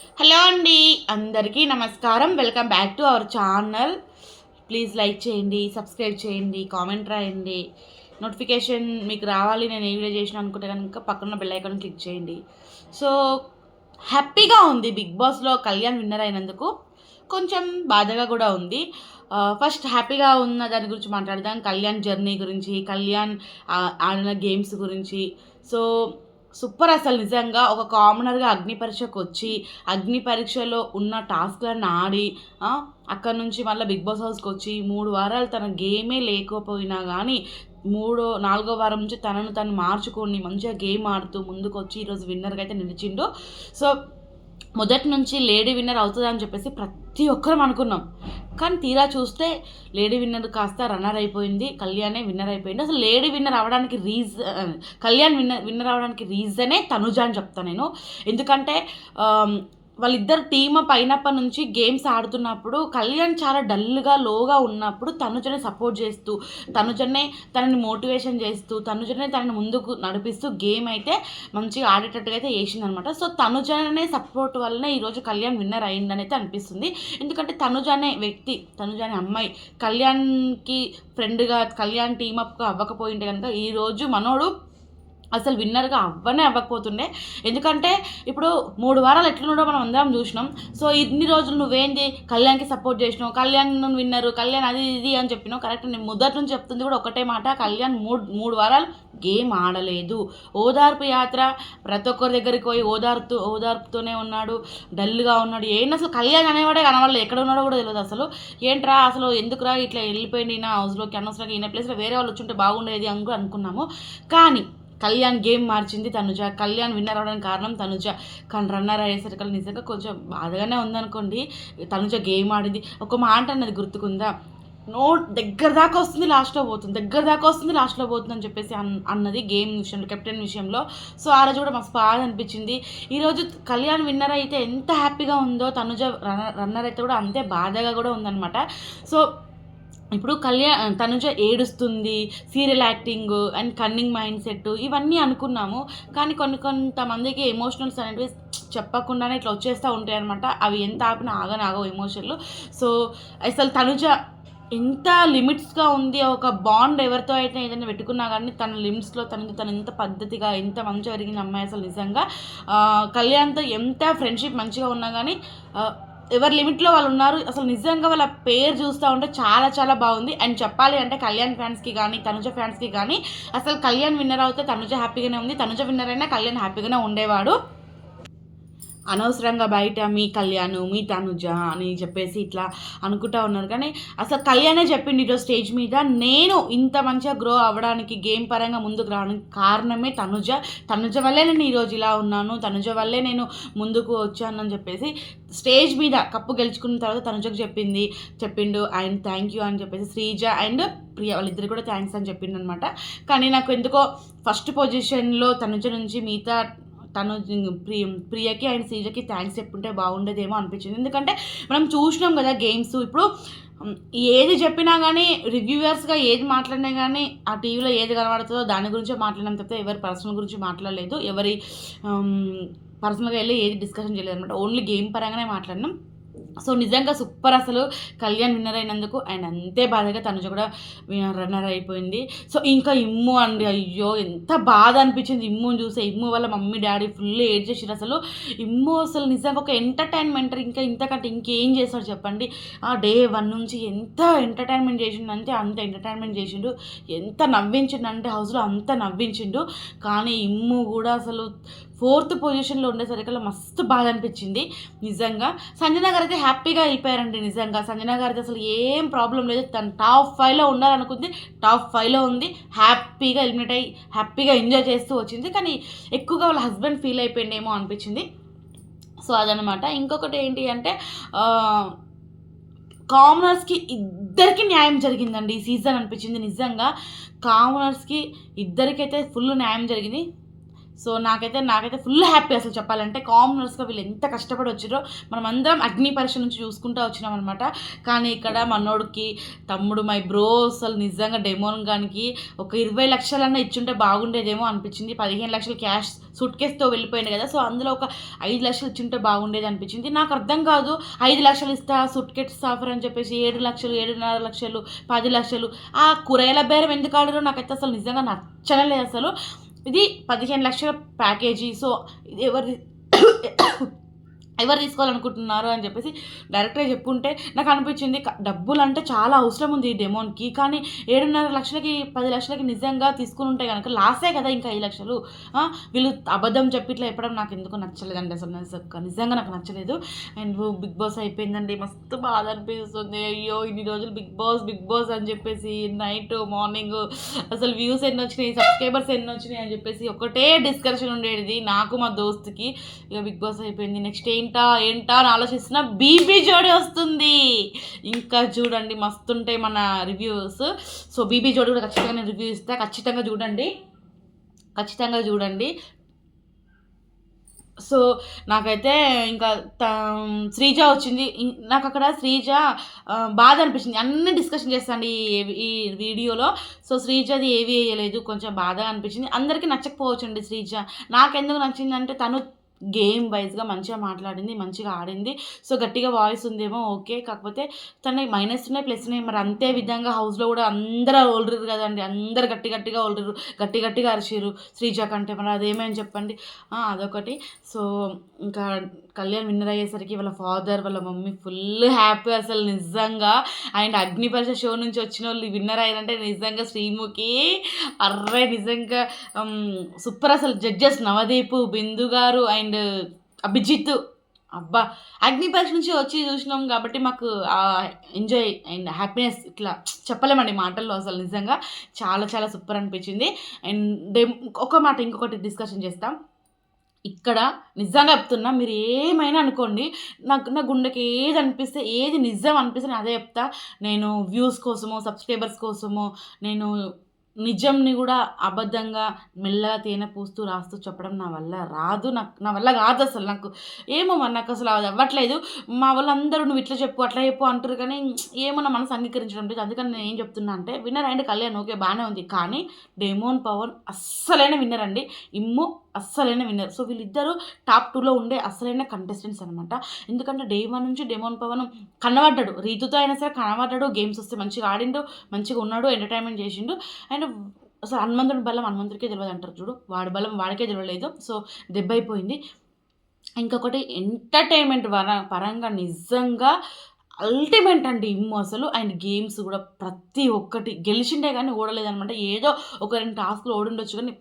Hello అండి, అందరికీ నమస్కారం. Welcome back to our channel. Please like చేయండి, సబ్స్క్రైబ్ చేయండి, కామెంట్ రాయండి. నోటిఫికేషన్ మీకు రావాలి నేను ఏ వీడియో చేసిన అనుకుంటే కనుక పక్కన బెల్ ఐకాన్ క్లిక్ చేయండి. సో హ్యాపీగా ఉంది బిగ్ బాస్లో కళ్యాణ్ విన్నర్ అయినందుకు. కొంచెం బాధగా కూడా ఉంది. ఫస్ట్ హ్యాపీగా ఉన్న దాని గురించి మాట్లాడదాం. కళ్యాణ్ జర్నీ గురించి, కళ్యాణ్ ఆడిన గేమ్స్ గురించి. So super. అసలు నిజంగా ఒక కామనర్గా అగ్ని పరీక్షకు వచ్చి అగ్ని పరీక్షలో ఉన్న టాస్క్లను ఆడి అక్కడ నుంచి మళ్ళీ బిగ్ బాస్ హౌస్కి వచ్చి 3 వారాలు తన గేమే లేకపోయినా కానీ 4వ వారం నుంచి తను మార్చుకొని మంచిగా గేమ్ ఆడుతూ ముందుకు వచ్చి ఈరోజు విన్నర్గా అయితే నిలిచిండు. సో మొదటి నుంచి లేడీ విన్నర్ అవుతుందని చెప్పేసి ప్రతి ఒక్కరం అనుకున్నాం. కానీ తీరా చూస్తే లేడీ విన్నర్ కాస్త రన్నర్ అయిపోయింది, కళ్యాణే విన్నర్ అయిపోయింది. అసలు లేడీ విన్నర్ అవ్వడానికి కళ్యాణ్ విన్నర్ అవ్వడానికి రీజనే తనుజ అని చెప్తాను నేను. ఎందుకంటే వాళ్ళిద్దరు టీమ్ అయినప్పటి నుంచి గేమ్స్ ఆడుతున్నప్పుడు కళ్యాణ్ చాలా డల్గా లోగా ఉన్నప్పుడు తనుజనే సపోర్ట్ చేస్తూ తనని మోటివేషన్ చేస్తూ తనని ముందుకు నడిపిస్తూ గేమ్ అయితే మంచిగా ఆడేటట్టుగా అయితే వేసిందనమాట. సో తనుజనే సపోర్ట్ వల్లనే ఈరోజు కళ్యాణ్ విన్నర్ అయిందని అయితే అనిపిస్తుంది. ఎందుకంటే తనుజ అనే వ్యక్తి, తనుజ అనే అమ్మాయి కళ్యాణ్కి ఫ్రెండ్గా కళ్యాణ్ టీమప్గా అవ్వకపోయింటే కనుక ఈరోజు మనోడు అసలు విన్నర్గా అవ్వకపోతుండే. ఎందుకంటే ఇప్పుడు 3 వారాలు ఎట్లున్నాడో మనం అందరం చూసినాం. సో ఇన్ని రోజులు నువ్వేంది కళ్యాణ్కి సపోర్ట్ చేసినావు, కళ్యాణ్ విన్నరు, కళ్యాణ్ అది ఇది అని చెప్పినావు. కరెక్ట్. నేను మొదటి నుంచి చెప్తుంది కూడా ఒకటే మాట, కళ్యాణ్ 3 వారాలు గేమ్ ఆడలేదు. ఓదార్పు యాత్ర, ప్రతి ఒక్కరి దగ్గరికి పోయి ఓదార్పుతోనే ఉన్నాడు, డల్గా ఉన్నాడు. ఏంటి అసలు కళ్యాణ్ అనేవాడే కనవాళ్ళు, ఎక్కడ ఉన్నాడో కూడా తెలియదు. అసలు ఏంట్రా అసలు ఎందుకురా ఇట్లా వెళ్ళిపోయింది నా హౌస్లోకి, అనవసరంగా ఈయన ప్లేస్లో వేరే వాళ్ళు వచ్చుంటే బాగుండేది అని కూడా అనుకున్నాము. కానీ కళ్యాణ్ గేమ్ మార్చింది తనుజ. కళ్యాణ్ విన్నర్ అవడానికి కారణం తనుజ. కానీ రన్నర్ అయ్యేసరికి నిజంగా కొంచెం బాధగానే ఉందనుకోండి. తనుజ గేమ్ ఆడింది. ఒక మాట అన్నది గుర్తుకుందా, దగ్గర దాకా వస్తుంది లాస్ట్లో పోతుంది అని చెప్పేసి అన్నది గేమ్ విషయంలో, కెప్టెన్ విషయంలో. సో ఆ రోజు కూడా మస్తు బాధ అనిపించింది. ఈరోజు కళ్యాణ్ విన్నర్ అయితే ఎంత హ్యాపీగా ఉందో తనుజ రన్నర్ అయితే కూడా అంతే బాధగా కూడా ఉందన్నమాట. సో ఇప్పుడు తనుజ ఏడుస్తుంది, serial acting and cunning mind set ఇవన్నీ అనుకున్నాము. కానీ కొంతమందికి ఎమోషనల్స్ అనేవి చెప్పకుండానే ఇట్లా వచ్చేస్తూ ఉంటాయి అనమాట. అవి ఎంత ఆపినా ఆగవు ఎమోషన్లు. సో అసలు తనుజ ఎంత లిమిట్స్గా ఉంది. ఒక బాండ్ ఎవరితో అయితే ఏదైనా పెట్టుకున్నా కానీ తన లిమిట్స్లో తను ఎంత పద్ధతిగా ఎంత మంచిగా జరిగిన అమ్మాయి అసలు నిజంగా. కళ్యాణ్తో ఎంత ఫ్రెండ్షిప్ మంచిగా ఉన్నా కానీ ఎవరి లిమిట్లో వాళ్ళు ఉన్నారు. అసలు నిజంగా వాళ్ళ పేరు చూస్తూ ఉంటే చాలా చాలా బాగుంది. అండ్ చెప్పాలి అంటే కళ్యాణ్ ఫ్యాన్స్కి కానీ తనుజ ఫ్యాన్స్కి కానీ అసలు కళ్యాణ్ విన్నర్ అవుతే తనుజ హ్యాపీగానే ఉంది, తనుజ విన్నర్ అయినా కళ్యాణ్ హ్యాపీగానే ఉండేవాడు. అనవసరంగా బయట మీ కళ్యాణ్ మీ తనుజ అని చెప్పేసి ఇట్లా అనుకుంటా ఉన్నారు. కానీ అసలు కళ్యాణే చెప్పింది ఈరోజు స్టేజ్ మీద, నేను ఇంత మంచిగా గ్రో అవ్వడానికి గేమ్ పరంగా ముందుకు రావడానికి కారణమే తనుజ వల్లే నేను ఈరోజు ఇలా ఉన్నాను, తనుజ వల్లే నేను ముందుకు వచ్చానని చెప్పేసి స్టేజ్ మీద కప్పు గెలుచుకున్న తర్వాత తనుజకు చెప్పిండు ఆయన థ్యాంక్ యూ అని చెప్పేసి. శ్రీజ అండ్ ప్రియ వాళ్ళిద్దరు కూడా థ్యాంక్స్ అని చెప్పిండు అనమాట. కానీ నాకు ఎందుకో ఫస్ట్ పొజిషన్లో తనుజ నుంచి మిగతా ప్రియకి అండ్ శ్రీజకి థ్యాంక్స్ చెప్పుంటే బాగుండేదేమో అనిపించింది. ఎందుకంటే మనం చూసినాం కదా గేమ్స్. ఇప్పుడు ఏది చెప్పినా కానీ రివ్యూవర్స్గా ఏది మాట్లాడినా కానీ ఆ టీవీలో ఏది కనబడుతుందో దాని గురించే మాట్లాడినాం తప్పితే ఎవరి పర్సనల్ గురించి మాట్లాడలేదు, ఎవరి పర్సనల్గా వెళ్ళి ఏది డిస్కషన్ చేయలేదు అనమాట. ఓన్లీ గేమ్ పరంగానే మాట్లాడినాం. సో నిజంగా సూపర్. అసలు కళ్యాణ్ విన్నర్ అయినందుకు అండ్ అంతే బాధగా తనుజ కూడా రన్నర్ అయిపోయింది. సో ఇంకా ఇమ్ము అండి, అయ్యో ఎంత బాధ అనిపించింది ఇమ్ముని చూసే. ఇమ్ము వల్ల మమ్మీ డాడీ ఫుల్ ఏడ్ చేసారు. అసలు ఇమ్ము అసలు నిజంగా ఒక ఎంటర్టైన్మెంట్, ఇంకా ఇంతకంటే ఇంకేం చేస్తాడు చెప్పండి. డే 1 నుంచి ఎంత ఎంటర్టైన్మెంట్ చేసిండంటే అంత ఎంటర్టైన్మెంట్ చేసిండు, ఎంత నవ్వించిండు అంటే హౌస్లో అంత నవ్వించిండు. కానీ ఇమ్ము కూడా అసలు 4th పొజిషన్లో ఉండేసరికి మస్తు బాధ అనిపించింది నిజంగా. సంజన గారు అయితే హ్యాపీగా వెళ్ళిపోయారండి. నిజంగా సంజన గారితో అసలు ఏం ప్రాబ్లం లేదు. తను టాప్ 5లో ఉండాలనుకుంది, టాప్ 5లో ఉంది. హ్యాపీగా ఎలిమినేట్ అయ్యి హ్యాపీగా ఎంజాయ్ చేస్తూ వచ్చింది. కానీ ఎక్కువగా వాళ్ళ హస్బెండ్ ఫీల్ అయిపోయిందేమో అనిపించింది. సో అదనమాట. ఇంకొకటి ఏంటి అంటే కామనర్స్కి ఇద్దరికి న్యాయం జరిగిందండి ఈ సీజన్ అనిపించింది నిజంగా. కామనర్స్కి ఇద్దరికైతే ఫుల్ న్యాయం జరిగింది. సో నాకైతే ఫుల్ హ్యాపీ అసలు చెప్పాలంటే. కామనర్స్గా వీళ్ళు ఎంత కష్టపడి వచ్చిరో మనం అందరం అగ్ని పరీక్ష నుంచి చూసుకుంటూ వచ్చినాం అనమాట. కానీ ఇక్కడ మనోడికి తమ్ముడు మై బ్రో అసలు నిజంగా డెమోన్ గానికి ఒక 20 లక్షలన్నా ఇచ్చుంటే బాగుండేదేమో అనిపించింది. 15 లక్షలు క్యాష్ సూట్ కేసుతో వెళ్ళిపోయింది కదా, సో అందులో ఒక 5 లక్షలు ఇచ్చుంటే బాగుండేది అనిపించింది. నాకు అర్థం కాదు, 5 లక్షలు ఇస్తా సూట్ కేస్ ఆఫర్ అని చెప్పేసి 7 లక్షలు 7.5 లక్షలు 10 లక్షలు ఆ కూరగాయల బేరం ఎందుకు ఆడారో నాకైతే అసలు నిజంగా నచ్చలేదు అసలు. ఇది 15 లక్షల ప్యాకేజీ. సో ఇది ఎవరు తీసుకోవాలనుకుంటున్నారు అని చెప్పేసి డైరెక్ట్గా చెప్పుంటే నాకు అనిపించింది. డబ్బులు అంటే చాలా అవసరం ఉంది ఈ డెమోన్కి, కానీ 7.5 లక్షలకి 10 లక్షలకి నిజంగా తీసుకుని ఉంటే కనుక లాసే కదా ఇంకా 5 లక్షలు. వీళ్ళు అబద్ధం చెప్పి ఇట్లా చెప్పడం నాకు ఎందుకు నచ్చలేదండి అసలు. నిజంగా నాకు నచ్చలేదు. అండ్ బిగ్ బాస్ అయిపోయిందండి, మస్తు బాధ అనిపిస్తుంది. అయ్యో ఇన్ని రోజులు బిగ్ బాస్ అని చెప్పేసి నైట్ మార్నింగ్ అసలు వ్యూస్ ఎన్ని వచ్చినాయి, సబ్స్క్రైబర్స్ ఎన్ని వచ్చినాయి అని చెప్పేసి ఒకటే డిస్కషన్ ఉండేది నాకు మా దోస్తుకి. ఇక బిగ్ బాస్ అయిపోయింది, నెక్స్ట్ ఏంటా అని ఆలోచిస్తున్న బీబీ జోడి వస్తుంది. ఇంకా చూడండి మస్తుంటాయి మన రివ్యూస్. సో బీబీ జోడి కూడా ఖచ్చితంగా నేను రివ్యూ ఇస్తాను, ఖచ్చితంగా చూడండి. సో నాకైతే ఇంకా శ్రీజ వచ్చింది. నాకు అక్కడ శ్రీజ బాధ అనిపించింది. అన్నీ డిస్కషన్ చేస్తాను ఈ వీడియోలో. సో శ్రీజది ఏవి వేయలేదు, కొంచెం బాధ అనిపించింది. అందరికీ నచ్చకపోవచ్చండి శ్రీజ. నాకెందుకు నచ్చిందంటే తను గేమ్ వైజ్గా మంచిగా మాట్లాడింది, మంచిగా ఆడింది. సో గట్టిగా వాయిస్ ఉందేమో ఓకే, కాకపోతే తన మైనస్ ఉన్నాయి ప్లస్ ఉన్నాయి. మరి అంతే విధంగా హౌస్లో కూడా అందరూ ఓల్డరు కదండి, అందరు గట్టిగా ఓల్డరు, గట్టిగా అరిచిరు శ్రీజ కంటే. మరి అదేమని చెప్పండి, అదొకటి. సో ఇంకా కళ్యాణ్ విన్నర్ అయ్యేసరికి వాళ్ళ ఫాదర్ వాళ్ళ మమ్మీ ఫుల్ హ్యాపీ అసలు నిజంగా. అండ్ అగ్నిపరీక్ష షో నుంచి వచ్చిన వాళ్ళు విన్నర్ అయ్యారంటే నిజంగా శ్రీముఖి అర్రే నిజంగా సూపర్ అసలు. జడ్జెస్ నవదీప్, బిందు గారు అండ్ అభిజిత్, అబ్బా అగ్నిపరీక్ష నుంచి వచ్చి చూసినాం కాబట్టి మాకు ఎంజాయ్ అండ్ హ్యాపీనెస్ ఇట్లా చెప్పలేమండి మాటల్లో. అసలు నిజంగా చాలా సూపర్ అనిపించింది. అండ్ ఇంకొకటి డిస్కషన్ చేస్తాం. ఇక్కడ నిజంగా చెప్తున్నా, మీరు ఏమైనా అనుకోండి, నా గుండెకి ఏది అనిపిస్తే, ఏది నిజం అనిపిస్తే నేను అదే చెప్తా. నేను వ్యూస్ కోసమో సబ్స్క్రైబర్స్ కోసమో నేను నిజంని కూడా అబద్ధంగా మెల్లగా తేనె పూస్తూ రాస్తూ చెప్పడం నా వల్ల కాదు అసలు. నాకు ఏమో నాకు అసలు అది అవ్వట్లేదు. మా వాళ్ళందరూ నువ్వు ఇట్లా చెప్పు అట్లా చెప్పు అంటారు, కానీ ఏమో నా మనసు అంగీకరించడం లేదు. అందుకని నేను ఏం చెప్తున్నా అంటే, విన్నర్ అండ్ కళ్యాణ్ ఓకే బాగానే ఉంది, కానీ డెమోన్ పవన్ అస్సలైన విన్నర్ అండి, ఇమ్ము అస్సలైన విన్నర్. సో వీళ్ళిద్దరూ టాప్ 2లో ఉండే అస్సలైన కంటెస్టెంట్స్ అనమాట. ఎందుకంటే డే 1 నుంచి డెమోన్ పవన్ కనబడ్డాడు, రీతుతో అయినా సరే కనబడ్డాడు. గేమ్స్ వస్తే మంచిగా ఆడిండు, మంచిగా ఉన్నాడు, ఎంటర్టైన్మెంట్ చేసిండు. అండ్ అసలు హనుమంతుడి బలం హనుమంతుడికే తెలియదు అంటారు చూడు, వాడి బలం వాడికే తెలియలేదు. సో దెబ్బ అయిపోయింది. ఇంకొకటి ఎంటర్టైన్మెంట్ పరంగా నిజంగా అల్టిమేట్ అండి ఇమ్ము అసలు. అండ్ గేమ్స్ కూడా ప్రతి ఒక్కటి గెలిచిండే కానీ ఓడలేదనమాట. ఏదో ఒక 2 టాస్క్లు ఓడుండొచ్చు, కానీ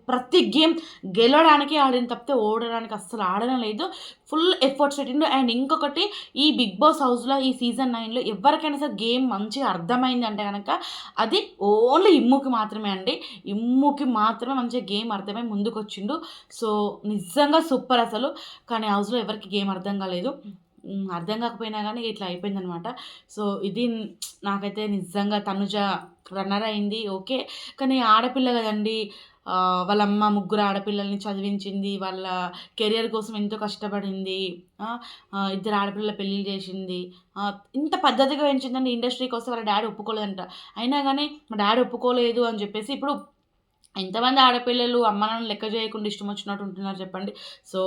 ప్రతి గేమ్ గెలవడానికి ఆడిన తప్పితే ఓడడానికి అస్సలు ఆడడం లేదు. ఫుల్ ఎఫర్ట్స్ పెట్టిండు. అండ్ ఇంకొకటి, ఈ బిగ్ బాస్ హౌస్లో ఈ సీజన్ 9లో ఎవరికైనా సరే గేమ్ మంచిగా అర్థమైంది అంటే కనుక అది ఓన్లీ ఇమ్ముకి మాత్రమే అండి. ఇమ్ముకి మాత్రమే మంచిగా గేమ్ అర్థమై ముందుకు వచ్చిండు. సో నిజంగా సూపర్ అసలు. కానీ హౌస్లో ఎవరికి గేమ్ అర్థం కాలేదు. అర్థం కాకపోయినా కానీ ఇట్లా అయిపోయిందనమాట. సో ఇది నాకైతే నిజంగా తనుజ రన్నర్ అయింది ఓకే, కానీ ఆడపిల్ల కదండి. వాళ్ళ అమ్మ 3 ఆడపిల్లల్ని చదివించింది, వాళ్ళ కెరియర్ కోసం ఎంతో కష్టపడింది, 2 ఆడపిల్లల పెళ్ళిళ్ళు చేసింది, ఇంత పద్ధతిగా పెంచిందండి. ఇండస్ట్రీకి వస్తే వాళ్ళ డాడీ ఒప్పుకోలేదంట. అయినా కానీ మా డాడీ ఒప్పుకోలేదు అని చెప్పేసి ఇప్పుడు ఎంతమంది ఆడపిల్లలు అమ్మ నాన్న లెక్క చేయకుండా ఇష్టం వచ్చినట్టు ఉంటున్నారు చెప్పండి. సో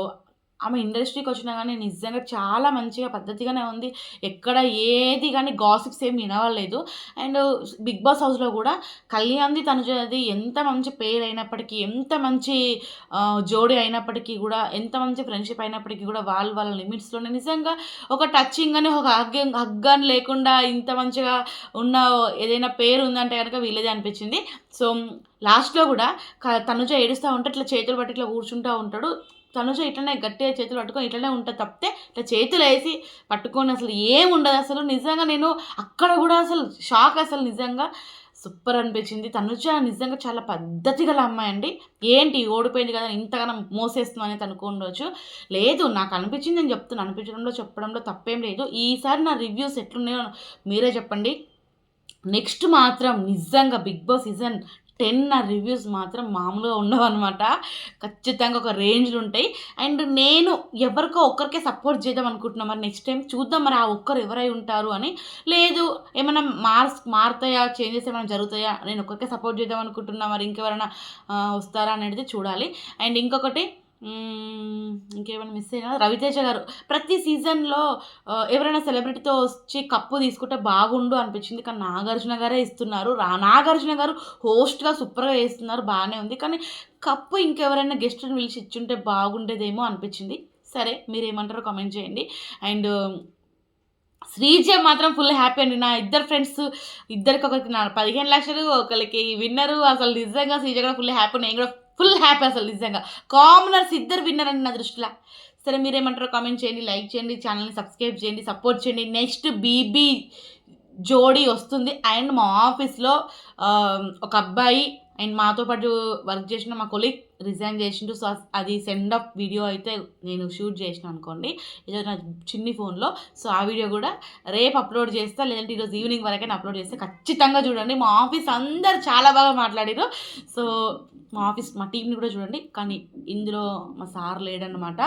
ఆమె ఇండస్ట్రీకి వచ్చినా కానీ నిజంగా చాలా మంచిగా పద్ధతిగానే ఉంది. ఎక్కడ ఏది కానీ గాసిప్స్ ఏమి వినవలేదు. అండ్ బిగ్ బాస్ హౌస్లో కూడా కళ్యాణ్ది తనుజది ఎంత మంచి పేరు అయినప్పటికీ, ఎంత మంచి జోడీ అయినప్పటికీ కూడా, ఎంత మంచి ఫ్రెండ్షిప్ అయినప్పటికీ కూడా వాళ్ళ లిమిట్స్లోనే నిజంగా ఒక టచింగ్ అని, ఒక హగ్ అని లేకుండా ఇంత మంచిగా ఉన్న ఏదైనా పేరు ఉందంటే కనుక వీళ్ళదే అనిపించింది. సో లాస్ట్లో కూడా తనుజ ఏడుస్తూ ఉంటే ఇట్లా చేతులు పట్టి ఇట్లా కూర్చుంటూ ఉంటాడు. తనుజ ఇట్లనే గట్టిగా చేతులు పట్టుకొని ఇట్లనే ఉంటుంది తప్పితే ఇట్లా చేతులు వేసి పట్టుకొని అసలు ఏముండదు అసలు. నిజంగా నేను అక్కడ కూడా అసలు షాక్. అసలు నిజంగా సూపర్ అనిపించింది. తనుజ నిజంగా చాలా పద్ధతి గల అమ్మాయి అండి. ఏంటి ఓడిపోయింది కదా ఇంతగానో మోసేస్తుంది అనేది అనుకోవచ్చు, లేదు నాకు అనిపించింది, నేను చెప్తున్నాను. అనిపించడంలో చెప్పడంలో తప్పేం లేదు. ఈసారి నా రివ్యూస్ ఎట్లున్నాయో మీరే చెప్పండి. నెక్స్ట్ మాత్రం నిజంగా బిగ్ బాస్ సీజన్ 10 నా రివ్యూస్ మాత్రం మామూలుగా ఉండవన్నమాట. ఖచ్చితంగా ఒక రేంజ్‌లో ఉంటాయి. అండ్ నేను ఎవరికో ఒక్కరికే సపోర్ట్ చేద్దాం అనుకుంటున్నా. మరి నెక్స్ట్ టైమ్ చూద్దాం మరి ఆ ఒక్కరు ఎవరై ఉంటారు అని. లేదు ఏమన్నా మారుతాయా? చేంజెస్ ఏమైనా జరుగుతాయా? నేను ఒక్కరికే సపోర్ట్ చేద్దాం అనుకుంటున్నా. మరి ఇంకెవరైనా వస్తారా అనేది చూడాలి. అండ్ ఇంకొకటి ఇంకేమైనా మిస్ అయినా రవితేజ గారు ప్రతి సీజన్‌లో ఎవరైనా సెలబ్రిటీతో వచ్చి కప్పు తీసుకుంటే బాగుండు అనిపించింది. కానీ నాగార్జున గారే ఇస్తున్నారు. నాగార్జున గారు హోస్ట్‌గా సూపర్‌గా చేస్తున్నారు. బానే ఉంది. కానీ కప్పు ఇంకెవరైనా గెస్ట్‌ని పిలిచి ఇచ్చుంటే బాగుండేదేమో అనిపించింది. సరే మీరేమంటారో కామెంట్ చేయండి. అండ్ శ్రీజ మాత్రం ఫుల్ హ్యాపీ అండి. నా ఇద్దరు ఫ్రెండ్స్ ఒకరికి 15,00,000 ఒకళ్ళకి విన్నరు. అసలు నిజంగా శ్రీజ కూడా ఫుల్ హ్యాపీ. నేను కూడా ఫుల్ హ్యాపీ అసలు నిజంగా. కామనర్స్ ఇద్దరు విన్నర్ అండి నా దృష్టిలో. సరే మీరేమంటారో కామెంట్ చేయండి, లైక్ చేయండి, ఛానల్ని సబ్స్క్రైబ్ చేయండి, సపోర్ట్ చేయండి. నెక్స్ట్ బీబీ జోడీ వస్తుంది. అండ్ మా ఆఫీస్లో ఒక అబ్బాయి అండ్ మాతో పాటు వర్క్ చేసిన మా కొలీగ్ రిజైన్ చేసిండు. సో అది సెండ్ ఆఫ్ వీడియో అయితే నేను షూట్ చేసిన అనుకోండి ఈరోజు నా చిన్ని ఫోన్లో. సో ఆ వీడియో కూడా రేపు అప్లోడ్ చేస్తా, లేదంటే ఈరోజు ఈవినింగ్ వరకైనా అప్లోడ్ చేస్తే ఖచ్చితంగా చూడండి. మా ఆఫీస్ అందరు చాలా బాగా మాట్లాడారు. సో మా టీంని కూడా చూడండి. కానీ ఇందులో మా సార్ లేడనమాట.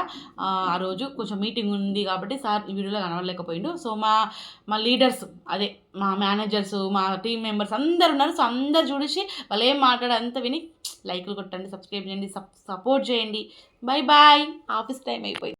ఆ రోజు కొంచెం మీటింగ్ ఉంది కాబట్టి సార్ ఈ వీడియోలో కనబడలేకపోయిండు. సో మా లీడర్స్ అదే మా మేనేజర్స్, మా టీం మెంబర్స్ అందరు ఉన్నారు. సో అందరు చూసి వాళ్ళు ఏం మాట్లాడారంతా విని లైకులు కొట్టండి, సబ్స్క్రైబ్ చేయండి, సపోర్ట్ చేయండి. Bye bye. ఆఫీస్ టైం అయిపోయింది.